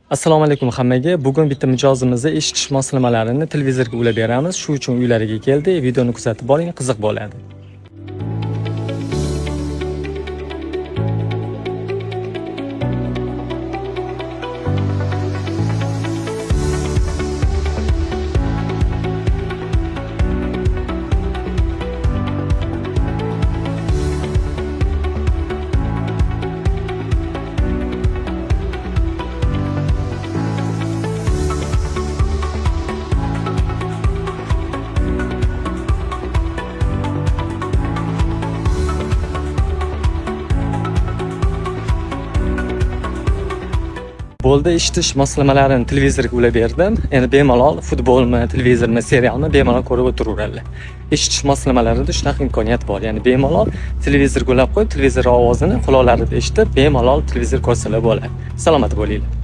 Assalomu alaykum hammaga. Bugun bitta mijozimizda eshitish moslamalarini televizorga ulab beramiz. Shu uchun uylariga keldi. Videoni kuzatib boring, qiziq bo'ladi. Bo'ldi, eshitish moslamalarini televizorga ulab berdim. Endi bemalol futbolmi, televizormi, serialmi bemalol ko'rib o'tiraveradi. Eshitish moslamalarida shunaqa imkoniyat bor. Ya'ni bemalol televizorga ulab qo'yib, televizor ovozini quloqlarida eshitib, bemalol televizor ko'rsalar bo'ladi. Salomat bo'linglar.